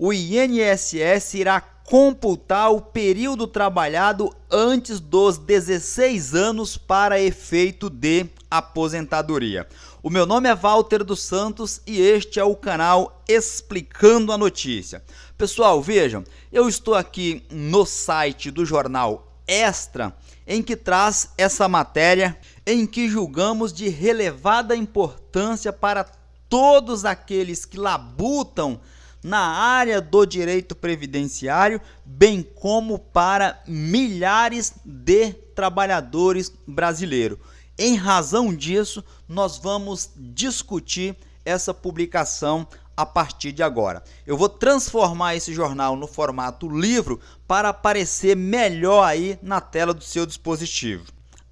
o INSS irá computar o período trabalhado antes dos 16 anos para efeito de aposentadoria. O meu nome é Walter dos Santos e este é o canal Explicando a Notícia. Pessoal, vejam, eu estou aqui no site do jornal Extra, em que traz essa matéria em que julgamos de relevada importância para todos aqueles que labutam na área do direito previdenciário, bem como para milhares de trabalhadores brasileiros. Em razão disso, nós vamos discutir essa publicação a partir de agora. Eu vou transformar esse jornal no formato livro para aparecer melhor aí na tela do seu dispositivo.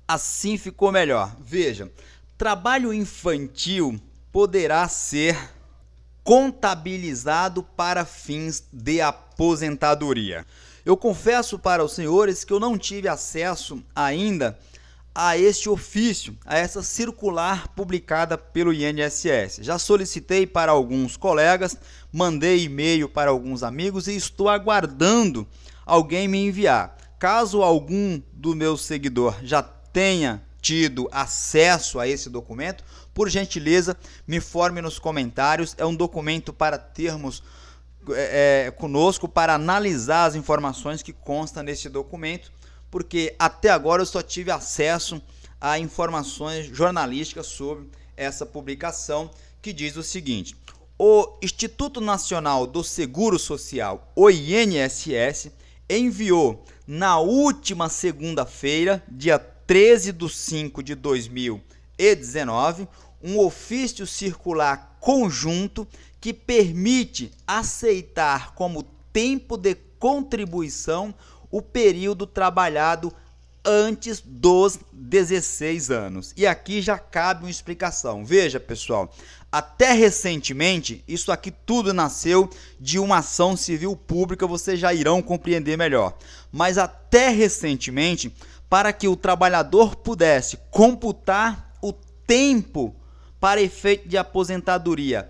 Assim ficou melhor. Veja, trabalho infantil poderá ser contabilizado para fins de aposentadoria. Eu confesso para os senhores que eu não tive acesso ainda a este ofício, a essa circular publicada pelo INSS. Já solicitei para alguns colegas, mandei e-mail para alguns amigos e estou aguardando alguém me enviar. Caso algum do meu seguidor já tenha tido acesso a esse documento, por gentileza, me informe nos comentários. É um documento para termos conosco, para analisar as informações que constam nesse documento, porque até agora eu só tive acesso a informações jornalísticas sobre essa publicação, que diz o seguinte: o Instituto Nacional do Seguro Social, o INSS, enviou na última segunda-feira, dia 13/5/2019, um ofício circular conjunto que permite aceitar como tempo de contribuição o período trabalhado antes dos 16 anos. E aqui já cabe uma explicação. Veja, pessoal, até recentemente, isso aqui tudo nasceu de uma ação civil pública, vocês já irão compreender melhor. Mas até recentemente, para que o trabalhador pudesse computar o tempo para efeito de aposentadoria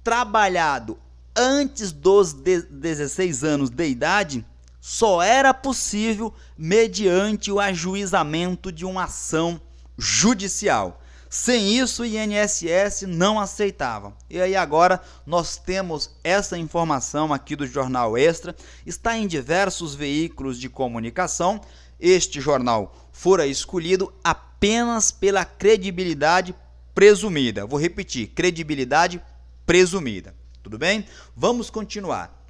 trabalhado antes dos 16 anos de idade, só era possível mediante o ajuizamento de uma ação judicial. Sem isso, o INSS não aceitava. E aí agora nós temos essa informação aqui do Jornal Extra, está em diversos veículos de comunicação. Este jornal fora escolhido apenas pela credibilidade presumida. Vou repetir, credibilidade presumida. Tudo bem? Vamos continuar.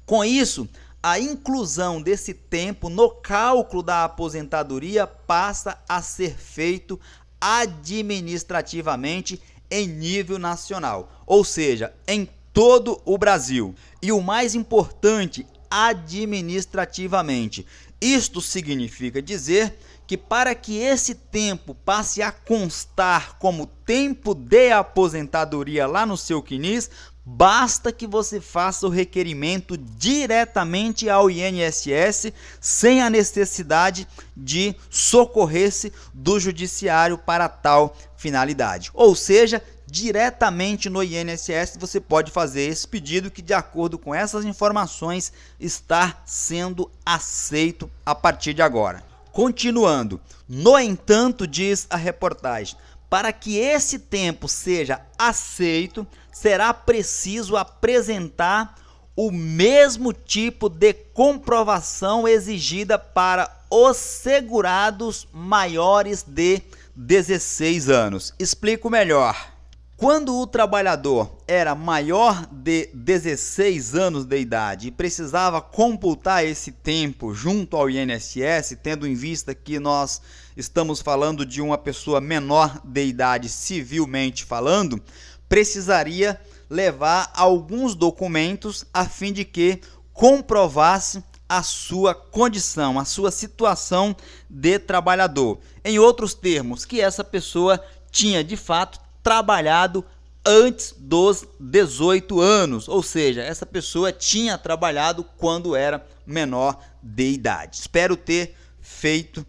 Com isso, a inclusão desse tempo no cálculo da aposentadoria passa a ser feito administrativamente em nível nacional, ou seja, em todo o Brasil. E o mais importante, administrativamente. Isto significa dizer que para que esse tempo passe a constar como tempo de aposentadoria lá no seu CNIS, basta que você faça o requerimento diretamente ao INSS, sem a necessidade de socorrer-se do judiciário para tal finalidade. Ou seja, diretamente no INSS você pode fazer esse pedido, que de acordo com essas informações está sendo aceito a partir de agora. Continuando, no entanto, diz a reportagem, para que esse tempo seja aceito, será preciso apresentar o mesmo tipo de comprovação exigida para os segurados maiores de 16 anos. Explico melhor. Quando o trabalhador era maior de 16 anos de idade e precisava computar esse tempo junto ao INSS, tendo em vista que nós estamos falando de uma pessoa menor de idade civilmente falando, precisaria levar alguns documentos a fim de que comprovasse a sua condição, a sua situação de trabalhador. Em outros termos, que essa pessoa tinha de fato trabalhado antes dos 18 anos, ou seja, essa pessoa tinha trabalhado quando era menor de idade. Espero ter feito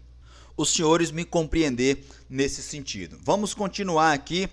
os senhores me compreender nesse sentido. Vamos continuar aqui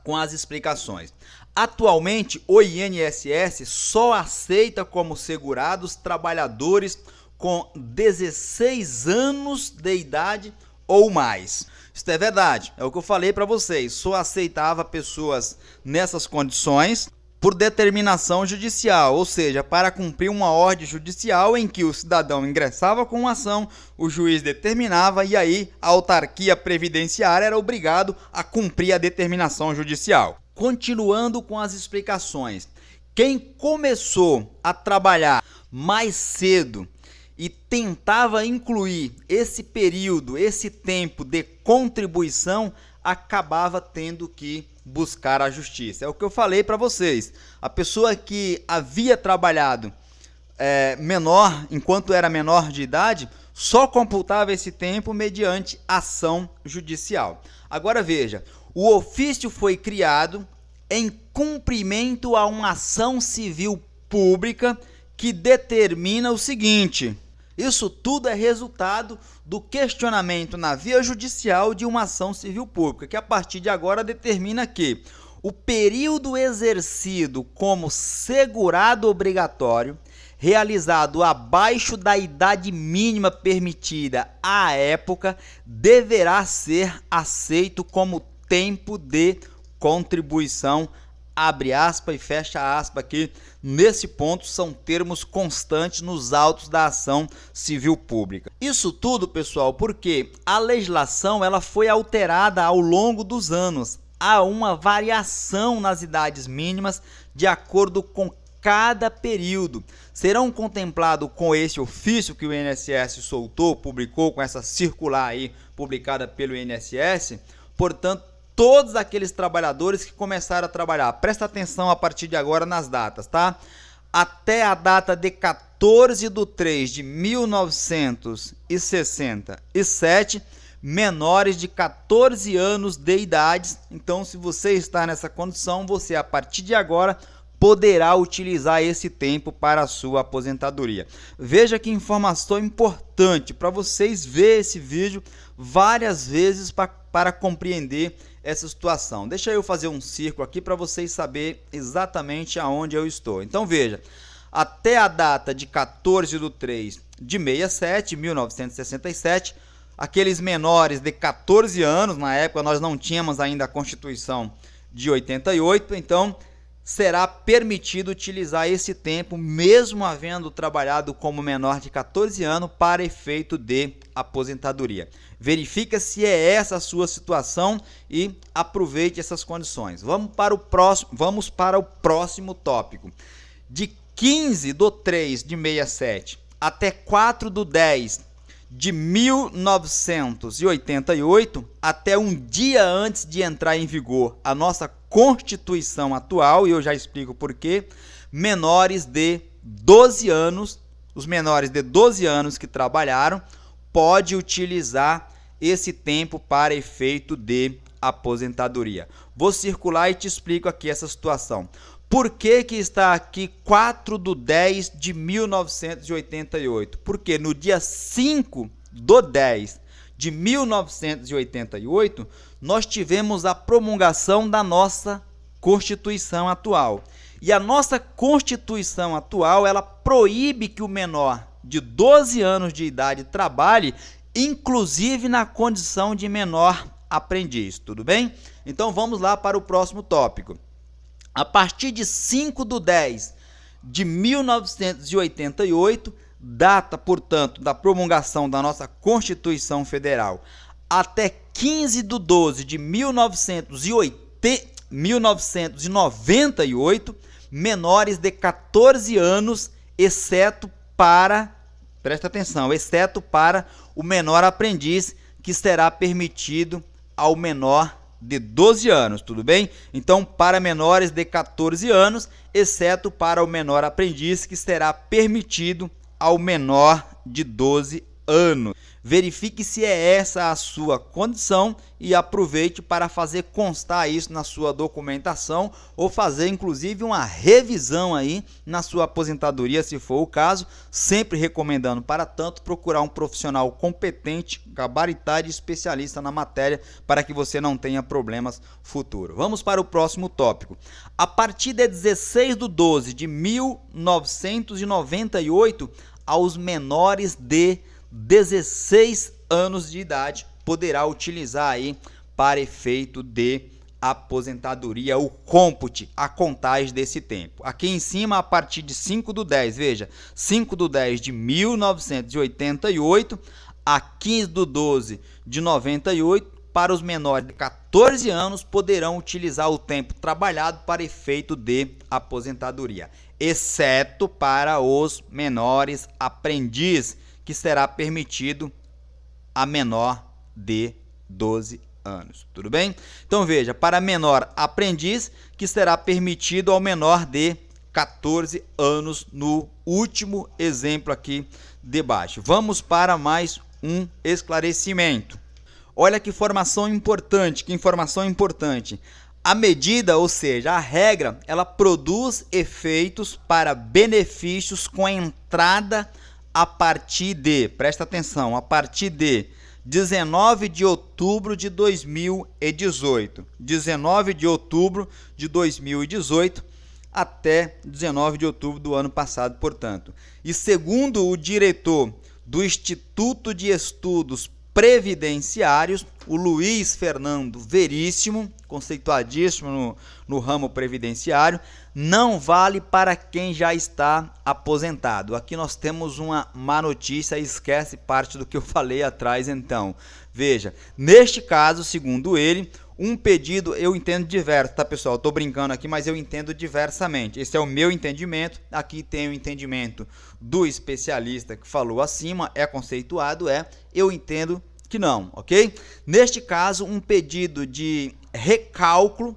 com as explicações. Atualmente, o INSS só aceita como segurados trabalhadores com 16 anos de idade ou mais. Isso é verdade, é o que eu falei para vocês, só aceitava pessoas nessas condições por determinação judicial, ou seja, para cumprir uma ordem judicial em que o cidadão ingressava com uma ação, o juiz determinava e aí a autarquia previdenciária era obrigado a cumprir a determinação judicial. Continuando com as explicações, quem começou a trabalhar mais cedo e tentava incluir esse período, esse tempo de contribuição, acabava tendo que buscar a justiça. É o que eu falei para vocês. A pessoa que havia trabalhado menor, enquanto era menor de idade, só computava esse tempo mediante ação judicial. Agora veja, o ofício foi criado em cumprimento a uma ação civil pública que determina o seguinte: isso tudo é resultado do questionamento na via judicial de uma ação civil pública, que a partir de agora determina que o período exercido como segurado obrigatório, realizado abaixo da idade mínima permitida à época, deverá ser aceito como tempo de contribuição, abre aspas e fecha aspas aqui. Nesse ponto são termos constantes nos autos da ação civil pública. Isso tudo, pessoal, porque a legislação ela foi alterada ao longo dos anos. Há uma variação nas idades mínimas de acordo com cada período. Serão contemplados com esse ofício que o INSS soltou, publicou, com essa circular aí publicada pelo INSS, portanto, todos aqueles trabalhadores que começaram a trabalhar, presta atenção a partir de agora nas datas, tá? Até a data de 14/3/1967, menores de 14 anos de idade. Então, se você está nessa condição, você a partir de agora poderá utilizar esse tempo para a sua aposentadoria. Veja que informação importante para vocês verem esse vídeo várias vezes para compreender essa situação. Deixa eu fazer um círculo aqui para vocês saberem exatamente aonde eu estou. Então veja, até a data de 14/3/67, 1967, aqueles menores de 14 anos, na época nós não tínhamos ainda a Constituição de 88, então será permitido utilizar esse tempo, mesmo havendo trabalhado como menor de 14 anos, para efeito de aposentadoria. Verifica se é essa a sua situação e aproveite essas condições. Vamos para o próximo tópico. De 15/3/67 até 4/10/1988, até um dia antes de entrar em vigor a nossa Constituição atual, e eu já explico por quê, menores de 12 anos, os menores de 12 anos que trabalharam, pode utilizar esse tempo para efeito de aposentadoria. Vou circular e te explico aqui essa situação. Por que está aqui 4/10/1988? Porque no dia 5/10/1988, nós tivemos a promulgação da nossa Constituição atual. E a nossa Constituição atual, ela proíbe que o menor de 12 anos de idade trabalhe, inclusive na condição de menor aprendiz, tudo bem? Então vamos lá para o próximo tópico. A partir de 5/10/1988, data, portanto, da promulgação da nossa Constituição Federal, até 15/12/1998, menores de 14 anos, exceto para, presta atenção, exceto para o menor aprendiz, que será permitido ao menor de 12 anos, tudo bem? Então, para menores de 14 anos, exceto para o menor aprendiz, que será permitido ao menor de 12 anos. Verifique se é essa a sua condição e aproveite para fazer constar isso na sua documentação ou fazer inclusive uma revisão aí na sua aposentadoria, se for o caso, sempre recomendando para tanto procurar um profissional competente, gabaritado e especialista na matéria para que você não tenha problemas futuros. Vamos para o próximo tópico. A partir de 16/12/1998, aos menores de 16 anos de idade poderá utilizar aí para efeito de aposentadoria o cômpute, a contagem desse tempo. Aqui em cima, a partir de 5/10, veja, 5/10/1988 a 15/12/98, para os menores de 14 anos poderão utilizar o tempo trabalhado para efeito de aposentadoria, exceto para os menores aprendiz, que será permitido a menor de 12 anos. Tudo bem? Então veja, para menor aprendiz, que será permitido ao menor de 14 anos no último exemplo aqui de baixo. Vamos para mais um esclarecimento. Olha que informação importante, A medida, ou seja, a regra, ela produz efeitos para benefícios com a entrada a partir de, presta atenção, a partir de 19 de outubro de 2018. 19 de outubro de 2018 até 19 de outubro do ano passado, portanto. E segundo o diretor do Instituto de Estudos Previdenciários, o Luiz Fernando Veríssimo, conceituadíssimo no ramo previdenciário, não vale para quem já está aposentado. Aqui nós temos uma má notícia, esquece parte do que eu falei atrás então. Veja, neste caso, segundo ele, um pedido, eu entendo diverso, tá pessoal? Estou brincando aqui, mas eu entendo diversamente. Esse é o meu entendimento, aqui tem o entendimento do especialista que falou acima, é conceituado, eu entendo que não, ok? Neste caso, um pedido de recálculo,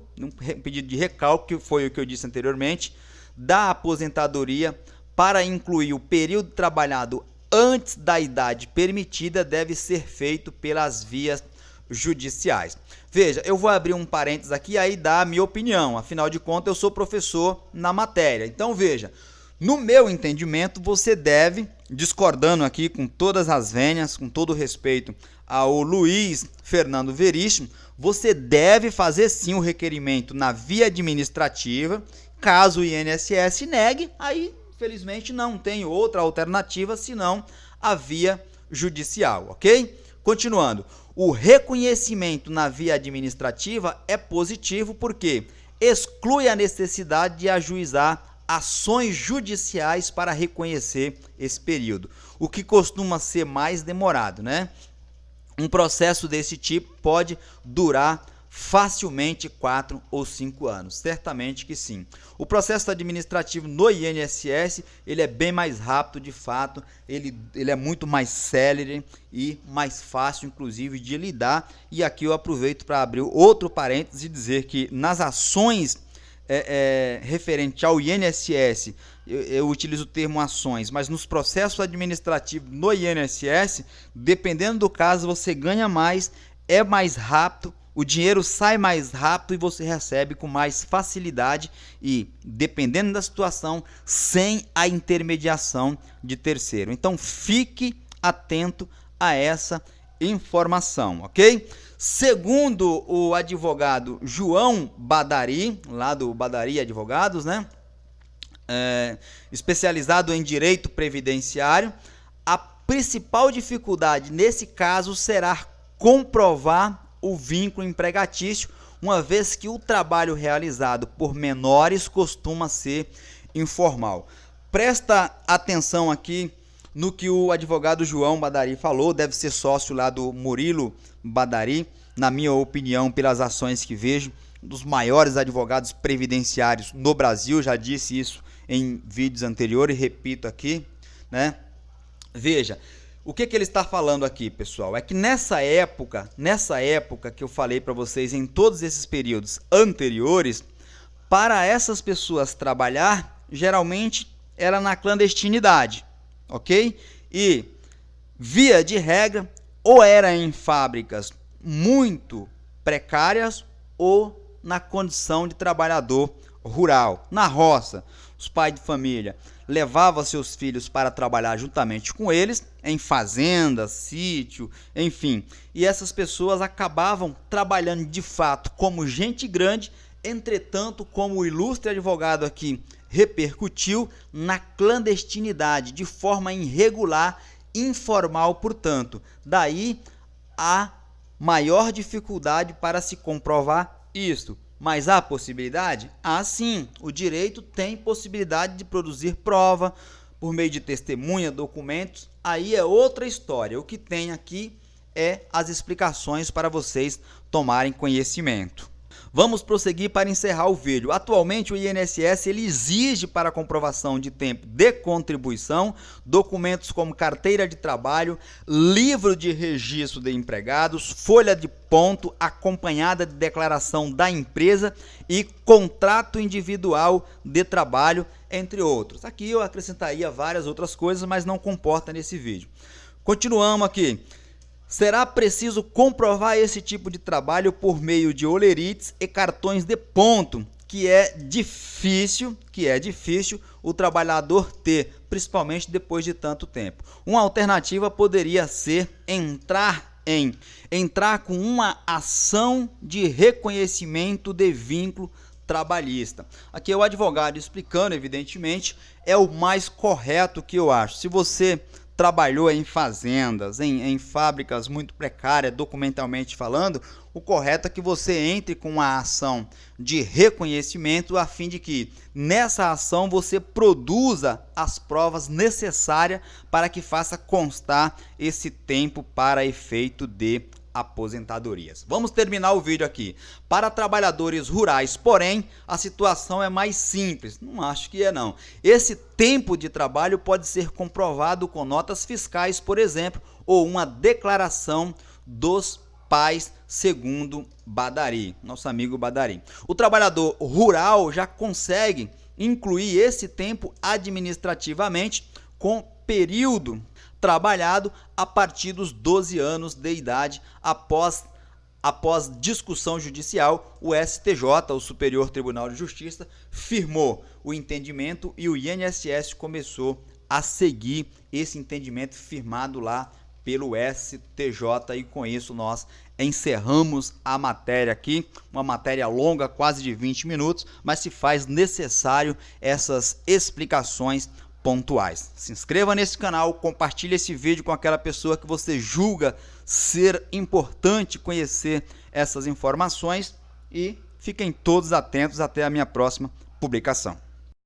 que foi o que eu disse anteriormente, da aposentadoria para incluir o período trabalhado antes da idade permitida deve ser feito pelas vias judiciais. Veja, eu vou abrir um parênteses aqui e aí dá a minha opinião, afinal de contas eu sou professor na matéria. Então veja, no meu entendimento você deve, discordando aqui com todas as vênias, com todo respeito ao Luiz Fernando Veríssimo, você deve fazer sim o requerimento na via administrativa. Caso o INSS negue, aí infelizmente não tem outra alternativa senão a via judicial, ok? Continuando, o reconhecimento na via administrativa é positivo porque exclui a necessidade de ajuizar ações judiciais para reconhecer esse período, o que costuma ser mais demorado, né? Um processo desse tipo pode durar facilmente 4 ou 5 anos, certamente que sim. O processo administrativo no INSS, ele é bem mais rápido de fato, ele é muito mais célere e mais fácil inclusive de lidar, e aqui eu aproveito para abrir outro parênteses e dizer que nas ações referente ao INSS, eu utilizo o termo ações, mas nos processos administrativos no INSS, dependendo do caso, você ganha mais, é mais rápido, o dinheiro sai mais rápido e você recebe com mais facilidade e, dependendo da situação, sem a intermediação de terceiro. Então, fique atento a essa informação, ok? Segundo o advogado João Badari, lá do Badari Advogados, né? Especializado em direito previdenciário, a principal dificuldade nesse caso será comprovar o vínculo empregatício, uma vez que o trabalho realizado por menores costuma ser informal. Presta atenção aqui no que o advogado João Badari falou, deve ser sócio lá do Murilo Badari, na minha opinião, pelas ações que vejo, um dos maiores advogados previdenciários no Brasil, já disse isso em vídeos anteriores e repito aqui, né? Veja, o que ele está falando aqui, pessoal, é que nessa época que eu falei para vocês, em todos esses períodos anteriores, para essas pessoas trabalhar, geralmente era na clandestinidade, ok? E via de regra, ou era em fábricas muito precárias ou na condição de trabalhador rural, na roça. Os pais de família levavam seus filhos para trabalhar juntamente com eles, em fazendas, sítio, enfim. E essas pessoas acabavam trabalhando de fato como gente grande, entretanto, como o ilustre advogado aqui repercutiu, na clandestinidade, de forma irregular, informal, portanto. Daí a maior dificuldade para se comprovar isto. Mas há possibilidade? Há sim. O direito tem possibilidade de produzir prova por meio de testemunha, documentos. Aí é outra história. O que tem aqui é as explicações para vocês tomarem conhecimento. Vamos prosseguir para encerrar o vídeo. Atualmente o INSS ele exige para comprovação de tempo de contribuição documentos como carteira de trabalho, livro de registro de empregados, folha de ponto acompanhada de declaração da empresa e contrato individual de trabalho, entre outros. Aqui eu acrescentaria várias outras coisas, mas não comporta nesse vídeo. Continuamos aqui. Será preciso comprovar esse tipo de trabalho por meio de olerites e cartões de ponto, que é difícil o trabalhador ter, principalmente depois de tanto tempo. Uma alternativa poderia ser entrar com uma ação de reconhecimento de vínculo trabalhista. Aqui é o advogado explicando, evidentemente, é o mais correto que eu acho. Se você trabalhou em fazendas, em fábricas muito precárias, documentalmente falando, o correto é que você entre com uma ação de reconhecimento a fim de que nessa ação você produza as provas necessárias para que faça constar esse tempo para efeito de aposentadorias. Vamos terminar o vídeo aqui. Para trabalhadores rurais, porém, a situação é mais simples. Não acho que é não. Esse tempo de trabalho pode ser comprovado com notas fiscais, por exemplo, ou uma declaração dos pais, segundo Badari, nosso amigo Badari. O trabalhador rural já consegue incluir esse tempo administrativamente com período trabalhado a partir dos 12 anos de idade. Após discussão judicial, o STJ, o Superior Tribunal de Justiça, firmou o entendimento e o INSS começou a seguir esse entendimento firmado lá pelo STJ, e com isso nós encerramos a matéria aqui, uma matéria longa, quase de 20 minutos, mas se faz necessário essas explicações pontuais. Se inscreva nesse canal, compartilhe esse vídeo com aquela pessoa que você julga ser importante conhecer essas informações e fiquem todos atentos até a minha próxima publicação.